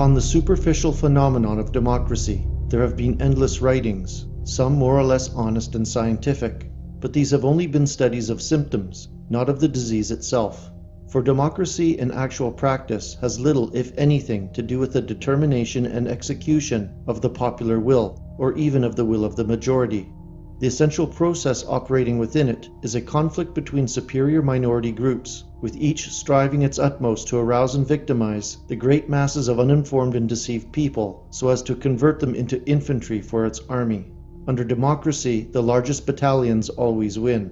Upon the superficial phenomenon of democracy, there have been endless writings, some more or less honest and scientific, but these have only been studies of symptoms, not of the disease itself. For democracy in actual practice has little, if anything, to do with the determination and execution of the popular will, or even of the will of the majority. The essential process operating within it is a conflict between superior minority groups, with each striving its utmost to arouse and victimize the great masses of uninformed and deceived people so as to convert them into infantry for its army. Under democracy, the largest battalions always win.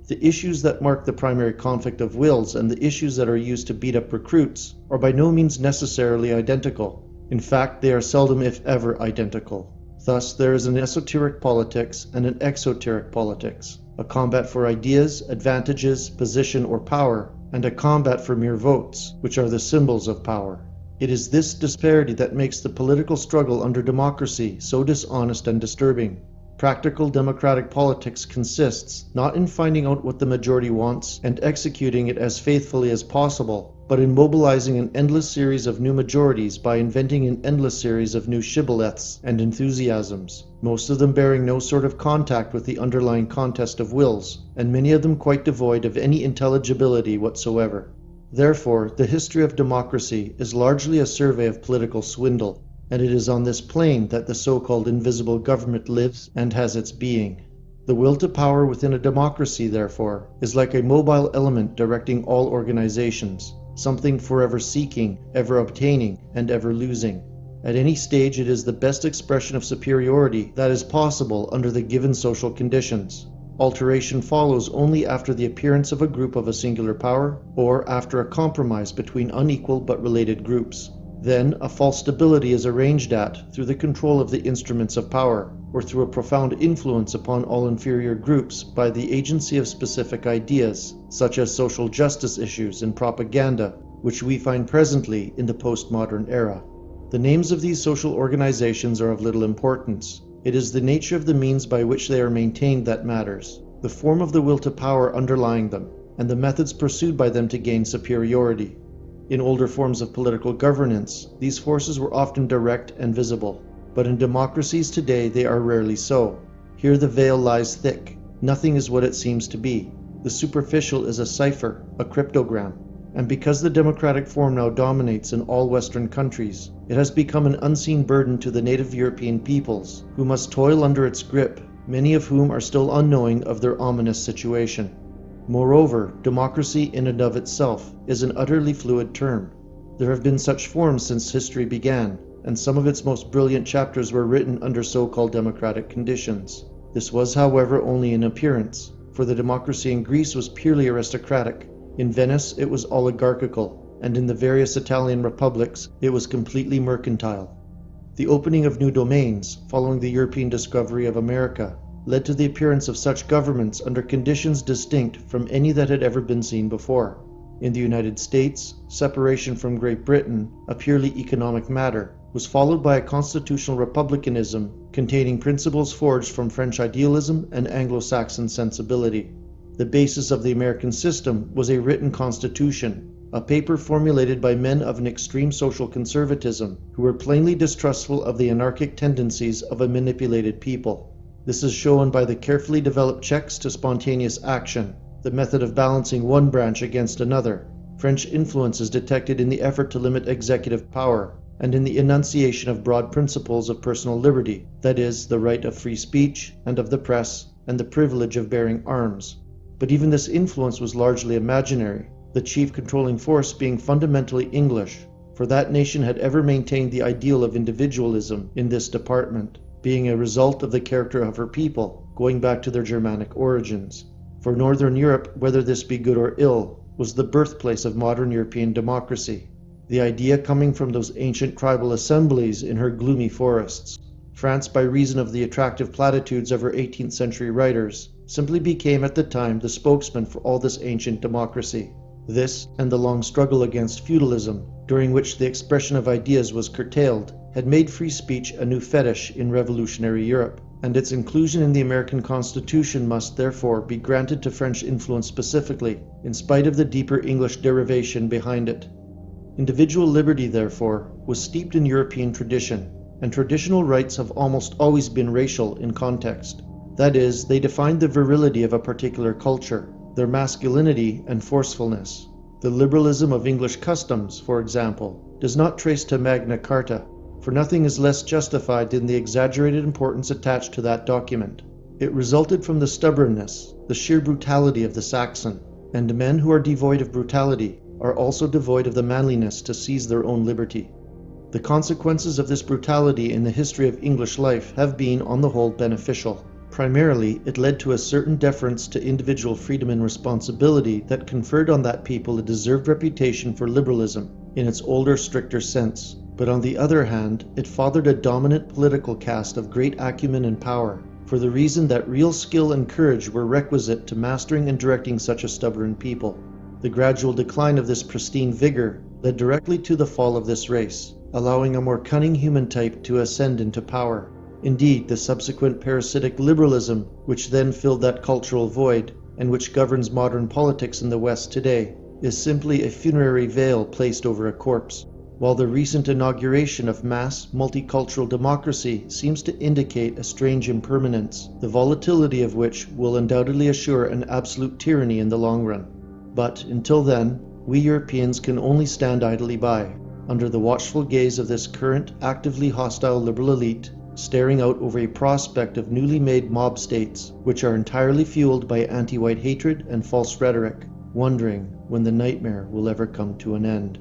The issues that mark the primary conflict of wills and the issues that are used to beat up recruits are by no means necessarily identical. In fact, they are seldom if ever identical. Thus, there is an esoteric politics and an exoteric politics, a combat for ideas, advantages, position, or power, and a combat for mere votes, which are the symbols of power. It is this disparity that makes the political struggle under democracy so dishonest and disturbing. Practical democratic politics consists not in finding out what the majority wants and executing it as faithfully as possible, but in mobilizing an endless series of new majorities by inventing an endless series of new shibboleths and enthusiasms, most of them bearing no sort of contact with the underlying contest of wills, and many of them quite devoid of any intelligibility whatsoever. Therefore, the history of democracy is largely a survey of political swindle, and it is on this plane that the so-called invisible government lives and has its being. The will to power within a democracy, therefore, is like a mobile element directing all organizations, something forever seeking, ever obtaining, and ever losing. At any stage, it is the best expression of superiority that is possible under the given social conditions. Alteration follows only after the appearance of a group of a singular power, or after a compromise between unequal but related groups. Then a false stability is arranged at through the control of the instruments of power, or through a profound influence upon all inferior groups by the agency of specific ideas, such as social justice issues and propaganda, which we find presently in the postmodern era. The names of these social organizations are of little importance. It is the nature of the means by which they are maintained that matters, the form of the will to power underlying them, and the methods pursued by them to gain superiority. In older forms of political governance, these forces were often direct and visible, but in democracies today they are rarely so. Here the veil lies thick. Nothing is what it seems to be. The superficial is a cipher, a cryptogram, and because the democratic form now dominates in all Western countries, it has become an unseen burden to the native European peoples, who must toil under its grip, many of whom are still unknowing of their ominous situation. Moreover, democracy in and of itself is an utterly fluid term. There have been such forms since history began, and some of its most brilliant chapters were written under so-called democratic conditions. This was, however, only in appearance, for the democracy in Greece was purely aristocratic. In Venice it was oligarchical, and in the various Italian republics it was completely mercantile. The opening of new domains, following the European discovery of America, led to the appearance of such governments under conditions distinct from any that had ever been seen before. In the United States, separation from Great Britain, a purely economic matter, was followed by a constitutional republicanism containing principles forged from French idealism and Anglo-Saxon sensibility. The basis of the American system was a written constitution, a paper formulated by men of an extreme social conservatism who were plainly distrustful of the anarchic tendencies of a manipulated people. This is shown by the carefully developed checks to spontaneous action, the method of balancing one branch against another. French influence is detected in the effort to limit executive power, and in the enunciation of broad principles of personal liberty, that is, the right of free speech and of the press, and the privilege of bearing arms. But even this influence was largely imaginary, the chief controlling force being fundamentally English, for that nation had ever maintained the ideal of individualism in this department, being a result of the character of her people, going back to their Germanic origins. For Northern Europe, whether this be good or ill, was the birthplace of modern European democracy, the idea coming from those ancient tribal assemblies in her gloomy forests. France, by reason of the attractive platitudes of her 18th century writers, simply became at the time the spokesman for all this ancient democracy. This, and the long struggle against feudalism, during which the expression of ideas was curtailed, had made free speech a new fetish in revolutionary Europe, and its inclusion in the American Constitution must therefore be granted to French influence specifically, in spite of the deeper English derivation behind it. Individual liberty, therefore, was steeped in European tradition, and traditional rights have almost always been racial in context. That is, they defined the virility of a particular culture, their masculinity and forcefulness. The liberalism of English customs, for example, does not trace to Magna Carta, for nothing is less justified than the exaggerated importance attached to that document. It resulted from the stubbornness, the sheer brutality of the Saxon, and men who are devoid of brutality are also devoid of the manliness to seize their own liberty. The consequences of this brutality in the history of English life have been, on the whole, beneficial. Primarily, it led to a certain deference to individual freedom and responsibility that conferred on that people a deserved reputation for liberalism in its older, stricter sense. But on the other hand, it fathered a dominant political caste of great acumen and power, for the reason that real skill and courage were requisite to mastering and directing such a stubborn people. The gradual decline of this pristine vigor led directly to the fall of this race, allowing a more cunning human type to ascend into power. Indeed, the subsequent parasitic liberalism, which then filled that cultural void, and which governs modern politics in the West today, is simply a funerary veil placed over a corpse. While the recent inauguration of mass, multicultural democracy seems to indicate a strange impermanence, the volatility of which will undoubtedly assure an absolute tyranny in the long run. But until then, we Europeans can only stand idly by, under the watchful gaze of this current, actively hostile liberal elite, staring out over a prospect of newly made mob states, which are entirely fueled by anti-white hatred and false rhetoric, wondering when the nightmare will ever come to an end.